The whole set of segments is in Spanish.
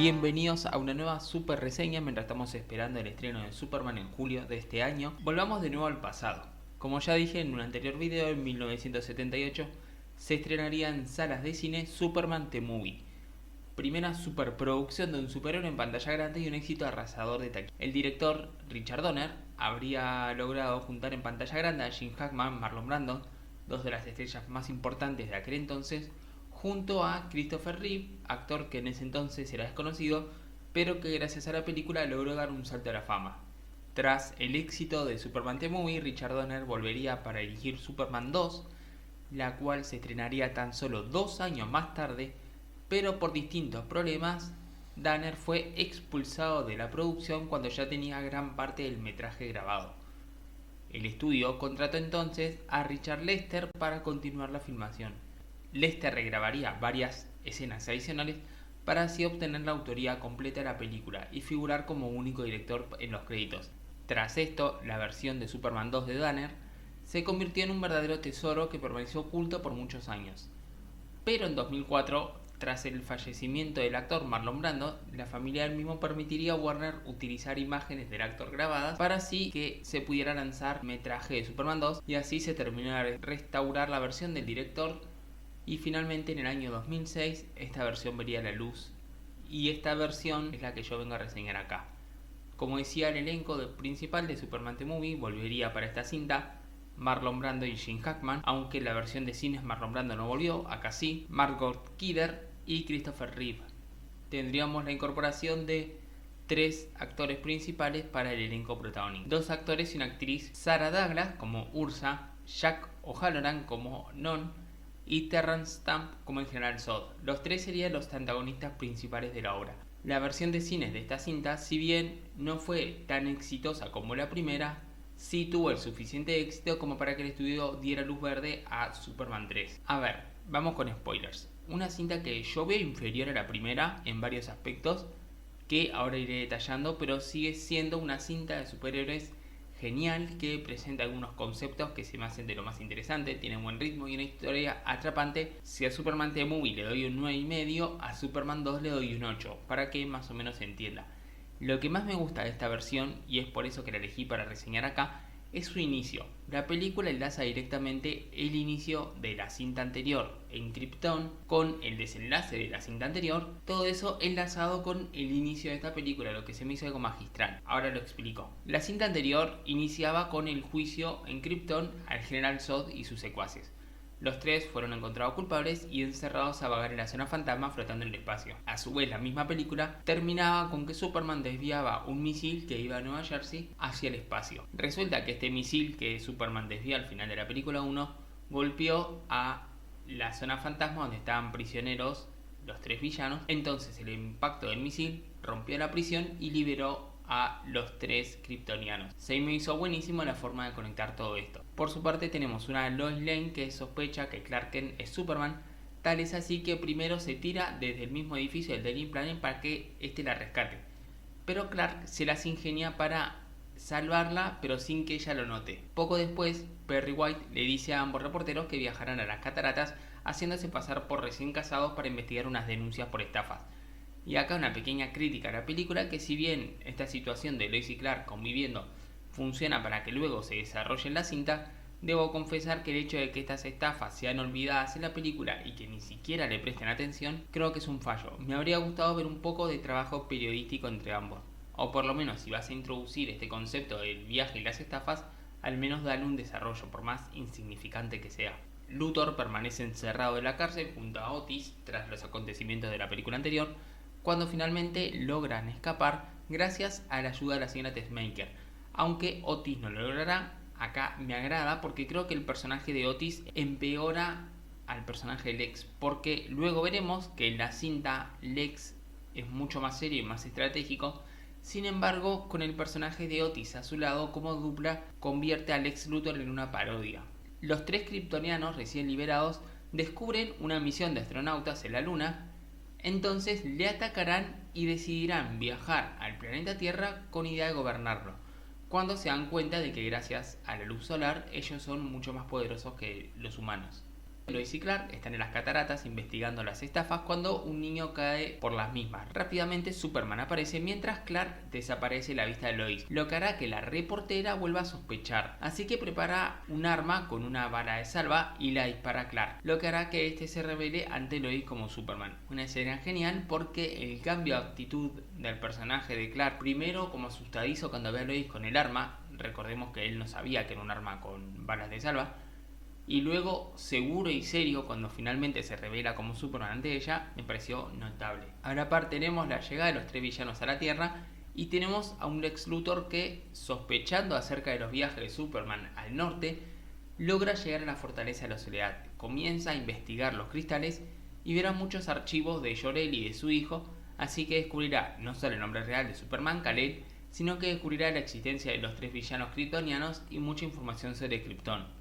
Bienvenidos a una nueva super reseña mientras estamos esperando el estreno de Superman en julio de este año. Volvamos de nuevo al pasado. Como ya dije en un anterior video, en 1978 se estrenaría en salas de cine Superman The Movie. Primera superproducción de un superhéroe en pantalla grande y un éxito arrasador de taquilla. El director Richard Donner habría logrado juntar en pantalla grande a Gene Hackman, Marlon Brando, dos de las estrellas más importantes de aquel entonces, junto a Christopher Reeve, actor que en ese entonces era desconocido, pero que gracias a la película logró dar un salto a la fama. Tras el éxito de Superman The Movie, Richard Donner volvería para dirigir Superman 2, la cual se estrenaría tan solo 2 años más tarde, pero por distintos problemas, Donner fue expulsado de la producción cuando ya tenía gran parte del metraje grabado. El estudio contrató entonces a Richard Lester para continuar la filmación. Lester regrabaría varias escenas adicionales para así obtener la autoría completa de la película y figurar como único director en los créditos. Tras esto, la versión de Superman 2 de Donner se convirtió en un verdadero tesoro que permaneció oculto por muchos años. Pero en 2004, tras el fallecimiento del actor Marlon Brando, la familia del mismo permitiría a Warner utilizar imágenes del actor grabadas para así que se pudiera lanzar metraje de Superman 2 y así se terminó de restaurar la versión del director. Y finalmente en el año 2006 esta versión vería la luz y esta versión es la que yo vengo a reseñar acá. Como decía, el elenco principal de Superman The Movie volvería para esta cinta Marlon Brando y Gene Hackman, aunque la versión de cines Marlon Brando no volvió, acá sí, Margot Kidder y Christopher Reeve. Tendríamos la incorporación de 3 actores principales para el elenco protagónico. 2 actores y una actriz, Sarah Douglas como Ursa, Jack O'Halloran como Non y Terrence Stamp como el General Zod. Los 3 serían los antagonistas principales de la obra. La versión de cines de esta cinta, si bien no fue tan exitosa como la primera, sí tuvo el suficiente éxito como para que el estudio diera luz verde a Superman 3. A ver, vamos con spoilers. Una cinta que yo veo inferior a la primera en varios aspectos, que ahora iré detallando, pero sigue siendo una cinta de superhéroes genial que presenta algunos conceptos que se me hacen de lo más interesante, tiene un buen ritmo y una historia atrapante. Si a Superman The Movie le doy un 9,5, a Superman 2 le doy un 8, para que más o menos se entienda. Lo que más me gusta de esta versión, y es por eso que la elegí para reseñar acá, es su inicio. La película enlaza directamente el inicio de la cinta anterior en Krypton con el desenlace de la cinta anterior, todo eso enlazado con el inicio de esta película, lo que se me hizo algo magistral. Ahora lo explico. La cinta anterior iniciaba con el juicio en Krypton al General Zod y sus secuaces. Los 3 fueron encontrados culpables y encerrados a vagar en la zona fantasma flotando en el espacio. A su vez, la misma película terminaba con que Superman desviaba un misil que iba a Nueva Jersey hacia el espacio. Resulta que este misil que Superman desvía al final de la película 1 golpeó a la zona fantasma donde estaban prisioneros los 3 villanos. Entonces el impacto del misil rompió la prisión y liberó a los 3 kryptonianos. Se me hizo buenísimo la forma de conectar todo esto. Por su parte tenemos una Lois Lane que sospecha que Clark Kent es Superman, tal es así que primero se tira desde el mismo edificio del Daily Planet para que este la rescate. Pero Clark se las ingenia para salvarla, pero sin que ella lo note. Poco después, Perry White le dice a ambos reporteros que viajarán a las cataratas haciéndose pasar por recién casados para investigar unas denuncias por estafas. Y acá una pequeña crítica a la película, que si bien esta situación de Lois y Clark conviviendo funciona para que luego se desarrolle en la cinta, debo confesar que el hecho de que estas estafas sean olvidadas en la película y que ni siquiera le presten atención, creo que es un fallo. Me habría gustado ver un poco de trabajo periodístico entre ambos, o por lo menos si vas a introducir este concepto del viaje y las estafas, al menos darle un desarrollo por más insignificante que sea. Luthor permanece encerrado en la cárcel junto a Otis tras los acontecimientos de la película anterior, cuando finalmente logran escapar gracias a la ayuda de la señora Tessmaker. Aunque Otis no lo logrará, acá me agrada porque creo que el personaje de Otis empeora al personaje de Lex, porque luego veremos que en la cinta Lex es mucho más serio y más estratégico. Sin embargo, con el personaje de Otis a su lado como dupla, convierte a Lex Luthor en una parodia. Los 3 kryptonianos recién liberados descubren una misión de astronautas en la Luna. Entonces le atacarán y decidirán viajar al planeta Tierra con idea de gobernarlo, cuando se dan cuenta de que gracias a la luz solar ellos son mucho más poderosos que los humanos. Lois y Clark están en las cataratas investigando las estafas cuando un niño cae por las mismas. Rápidamente Superman aparece mientras Clark desaparece de la vista de Lois, lo que hará que la reportera vuelva a sospechar. Así que prepara un arma con una bala de salva y la dispara a Clark, lo que hará que este se revele ante Lois como Superman. Una escena genial porque el cambio de actitud del personaje de Clark, primero como asustadizo cuando ve a Lois con el arma, recordemos que él no sabía que era un arma con balas de salva, y luego seguro y serio cuando finalmente se revela como Superman ante ella, me pareció notable. A la par tenemos la llegada de los 3 villanos a la Tierra y tenemos a un Lex Luthor que, sospechando acerca de los viajes de Superman al norte, logra llegar a la fortaleza de la Soledad, comienza a investigar los cristales y verá muchos archivos de Jor-El y de su hijo, así que descubrirá no solo el nombre real de Superman, Kal-El, sino que descubrirá la existencia de los 3 villanos kryptonianos y mucha información sobre Krypton.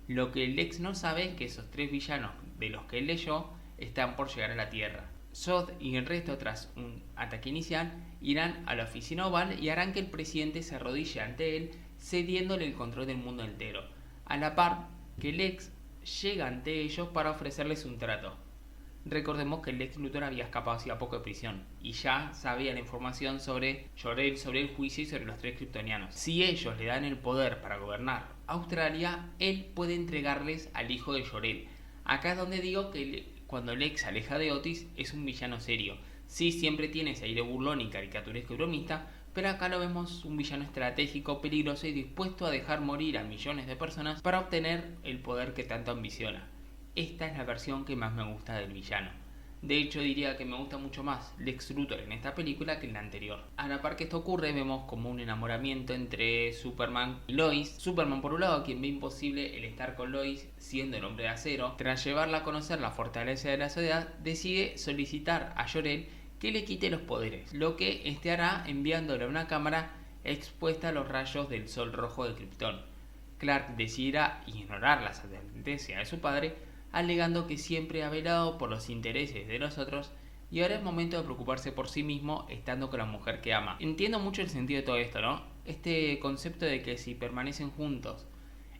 Lo que Lex no sabe es que esos 3 villanos de los que él leyó están por llegar a la Tierra. Zod y el resto, tras un ataque inicial, irán a la oficina oval y harán que el presidente se arrodille ante él, cediéndole el control del mundo entero, a la par que Lex llega ante ellos para ofrecerles un trato. Recordemos que Lex Luthor había escapado hacía poco de prisión y ya sabía la información sobre Jor-El, sobre el juicio y sobre los 3 kryptonianos. Si ellos le dan el poder para gobernar Australia, él puede entregarles al hijo de Jor-El. Acá es donde digo que cuando Lex se aleja de Otis es un villano serio. Sí, siempre tiene ese aire burlón y caricaturesco y bromista, pero acá lo vemos un villano estratégico, peligroso y dispuesto a dejar morir a millones de personas para obtener el poder que tanto ambiciona. Esta es la versión que más me gusta del villano. De hecho, diría que me gusta mucho más Lex Luthor en esta película que en la anterior. A la par que esto ocurre, vemos como un enamoramiento entre Superman y Lois. Superman, por un lado, quien ve imposible el estar con Lois siendo el hombre de acero. Tras llevarla a conocer la fortaleza de la Soledad, decide solicitar a Jor-El que le quite los poderes, lo que este hará enviándole a una cámara expuesta a los rayos del sol rojo de Krypton. Clark decidirá ignorar las advertencias de su padre, alegando que siempre ha velado por los intereses de los otros y ahora es momento de preocuparse por sí mismo estando con la mujer que ama. Entiendo mucho el sentido de todo esto, ¿no? Este concepto de que si permanecen juntos,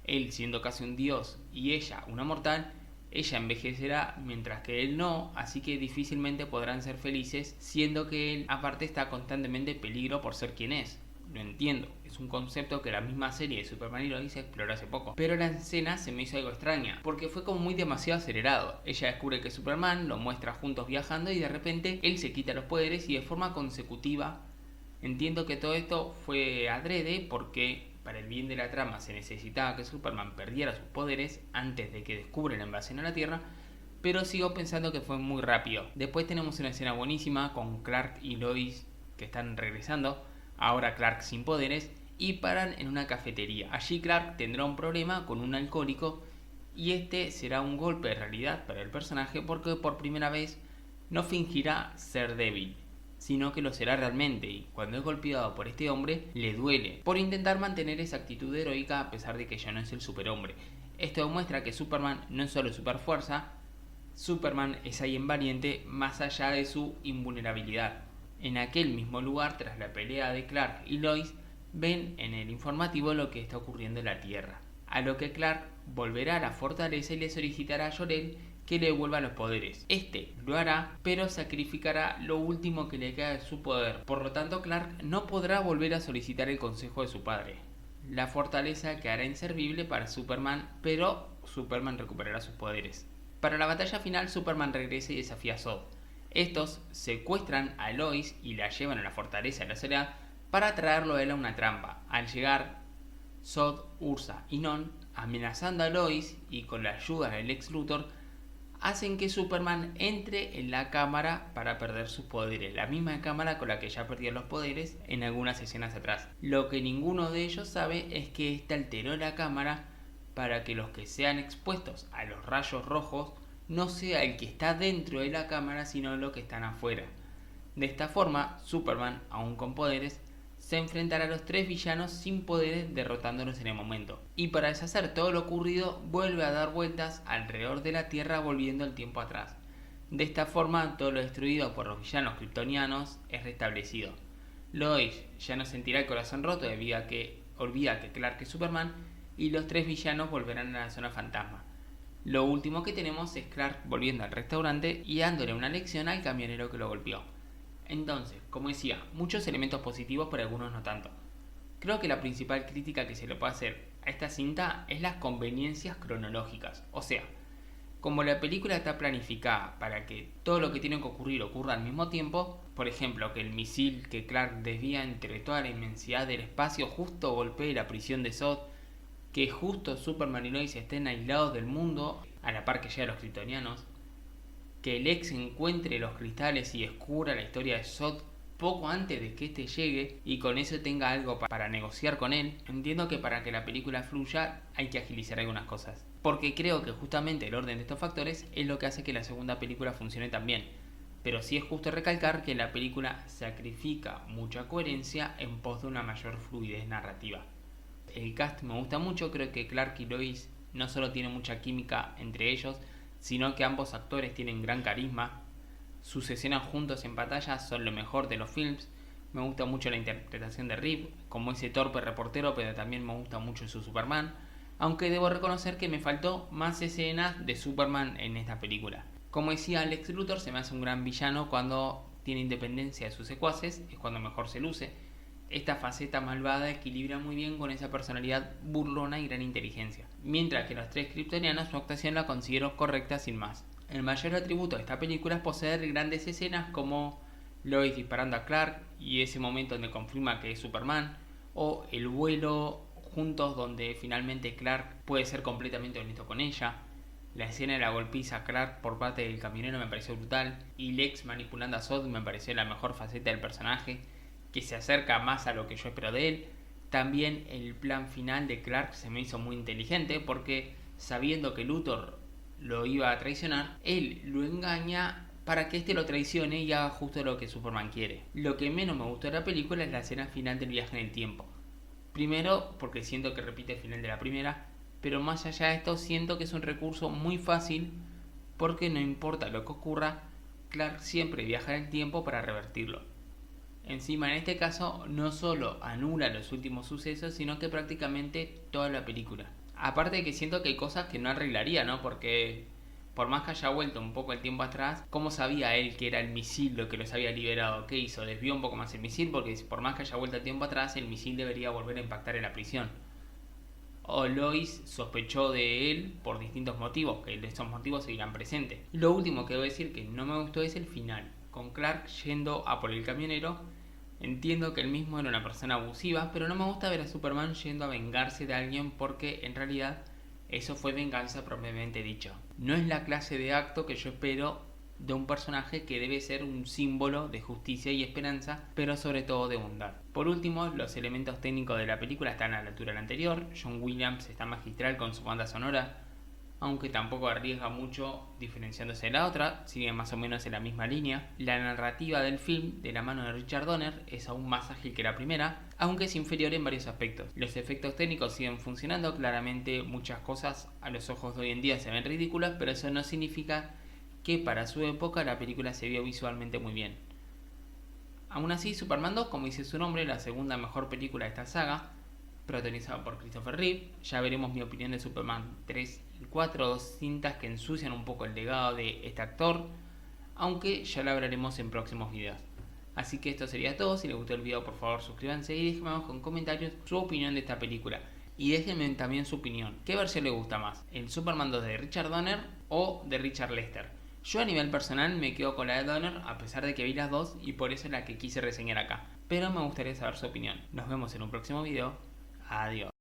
él siendo casi un dios y ella una mortal, ella envejecerá mientras que él no, así que difícilmente podrán ser felices, siendo que él aparte está constantemente en peligro por ser quien es. Lo entiendo, es un concepto que la misma serie de Superman y Lois exploró hace poco, pero la escena se me hizo algo extraña, porque fue como muy demasiado acelerado. Ella descubre que Superman lo muestra juntos viajando y de repente él se quita los poderes y de forma consecutiva. Entiendo que todo esto fue adrede porque para el bien de la trama se necesitaba que Superman perdiera sus poderes antes de que descubra la invasión a la Tierra, pero sigo pensando que fue muy rápido. Después tenemos una escena buenísima con Clark y Lois que están regresando, ahora Clark sin poderes, y paran en una cafetería. Allí Clark tendrá un problema con un alcohólico y este será un golpe de realidad para el personaje porque por primera vez no fingirá ser débil, sino que lo será realmente y cuando es golpeado por este hombre le duele por intentar mantener esa actitud heroica a pesar de que ya no es el superhombre. Esto demuestra que Superman no es solo superfuerza, Superman es alguien valiente más allá de su invulnerabilidad. En aquel mismo lugar, tras la pelea de Clark y Lois, ven en el informativo lo que está ocurriendo en la Tierra, a lo que Clark volverá a la fortaleza y le solicitará a Jor-El que le devuelva los poderes. Este lo hará, pero sacrificará lo último que le queda de su poder. Por lo tanto, Clark no podrá volver a solicitar el consejo de su padre. La fortaleza quedará inservible para Superman, pero Superman recuperará sus poderes. Para la batalla final, Superman regresa y desafía a Zod. Estos secuestran a Lois y la llevan a la fortaleza de la Soledad para traerlo a él a una trampa. Al llegar, Zod, Ursa y Non, amenazando a Lois y con la ayuda del Lex Luthor, hacen que Superman entre en la cámara para perder sus poderes, la misma cámara con la que ya perdió los poderes en algunas escenas atrás. Lo que ninguno de ellos sabe es que éste alteró la cámara para que los que sean expuestos a los rayos rojos no sea el que está dentro de la cámara, sino los que están afuera. De esta forma, Superman, aún con poderes, se enfrentará a los 3 villanos sin poderes, derrotándolos en el momento. Y para deshacer todo lo ocurrido, vuelve a dar vueltas alrededor de la Tierra, volviendo el tiempo atrás. De esta forma, todo lo destruido por los villanos kryptonianos es restablecido. Lois ya no sentirá el corazón roto debido a que olvida que Clark es Superman, y los 3 villanos volverán a la zona fantasma. Lo último que tenemos es Clark volviendo al restaurante y dándole una lección al camionero que lo golpeó. Entonces, como decía, muchos elementos positivos, pero algunos no tanto. Creo que la principal crítica que se le puede hacer a esta cinta es las conveniencias cronológicas. O sea, como la película está planificada para que todo lo que tiene que ocurrir ocurra al mismo tiempo, por ejemplo, que el misil que Clark desvía entre toda la inmensidad del espacio justo golpee la prisión de Zod, que justo Superman y Lois estén aislados del mundo a la par que llegan los kryptonianos, que el ex encuentre los cristales y descubra la historia de Zod poco antes de que este llegue y con eso tenga algo para negociar con él. Entiendo que para que la película fluya hay que agilizar algunas cosas, porque creo que justamente el orden de estos factores es lo que hace que la segunda película funcione tan bien. Pero sí es justo recalcar que la película sacrifica mucha coherencia en pos de una mayor fluidez narrativa. El cast me gusta mucho, creo que Clark y Lois no solo tienen mucha química entre ellos, sino que ambos actores tienen gran carisma. Sus escenas juntos en pantalla son lo mejor de los films. Me gusta mucho la interpretación de Reeve, como ese torpe reportero, pero también me gusta mucho su Superman, aunque debo reconocer que me faltó más escenas de Superman en esta película. Como decía, Lex Luthor se me hace un gran villano cuando tiene independencia de sus secuaces, es cuando mejor se luce. Esta faceta malvada equilibra muy bien con esa personalidad burlona y gran inteligencia. Mientras que los tres kryptonianos su actuación la considero correcta sin más. El mayor atributo de esta película es poseer grandes escenas como Lois disparando a Clark y ese momento donde confirma que es Superman, o el vuelo juntos donde finalmente Clark puede ser completamente honesto con ella. La escena de la golpiza a Clark por parte del camionero me pareció brutal, y Lex manipulando a Zod me pareció la mejor faceta del personaje, que se acerca más a lo que yo espero de él. También el plan final de Clark se me hizo muy inteligente porque, sabiendo que Luthor lo iba a traicionar, él lo engaña para que este lo traicione y haga justo lo que Superman quiere. Lo que menos me gustó de la película es la escena final del viaje en el tiempo. Primero porque siento que repite el final de la primera, pero más allá de esto siento que es un recurso muy fácil porque no importa lo que ocurra, Clark siempre viaja en el tiempo para revertirlo. Encima, en este caso, no solo anula los últimos sucesos, sino que prácticamente toda la película. Aparte de que siento que hay cosas que no arreglaría, ¿no? Porque por más que haya vuelto un poco el tiempo atrás, ¿cómo sabía él que era el misil lo que los había liberado? ¿Qué hizo? Desvió un poco más el misil, porque por más que haya vuelto el tiempo atrás, el misil debería volver a impactar en la prisión. O Lois sospechó de él por distintos motivos, que esos motivos seguirán presentes. Lo último que debo decir que no me gustó es el final, con Clark yendo a por el camionero. Entiendo que él mismo era una persona abusiva, pero no me gusta ver a Superman yendo a vengarse de alguien porque en realidad eso fue venganza propiamente dicho. No es la clase de acto que yo espero de un personaje que debe ser un símbolo de justicia y esperanza, pero sobre todo de bondad. Por último, los elementos técnicos de la película están a la altura del anterior. John Williams está magistral con su banda sonora, aunque tampoco arriesga mucho diferenciándose de la otra, sigue más o menos en la misma línea. La narrativa del film, de la mano de Richard Donner, es aún más ágil que la primera, aunque es inferior en varios aspectos. Los efectos técnicos siguen funcionando, claramente muchas cosas a los ojos de hoy en día se ven ridículas, pero eso no significa que para su época la película se vio visualmente muy bien. Aún así, Superman 2, como dice su nombre, la segunda mejor película de esta saga, protagonizada por Christopher Reeve. Ya veremos mi opinión de Superman 3 y 4, dos cintas que ensucian un poco el legado de este actor, aunque ya lo hablaremos en próximos videos. Así que esto sería todo. Si les gustó el video, por favor suscríbanse y déjenme abajo en comentarios su opinión de esta película. Y déjenme también su opinión. ¿Qué versión les gusta más? ¿El Superman 2 de Richard Donner o de Richard Lester? Yo a nivel personal me quedo con la de Donner, a pesar de que vi las dos y por eso es la que quise reseñar acá. Pero me gustaría saber su opinión. Nos vemos en un próximo video. Adiós.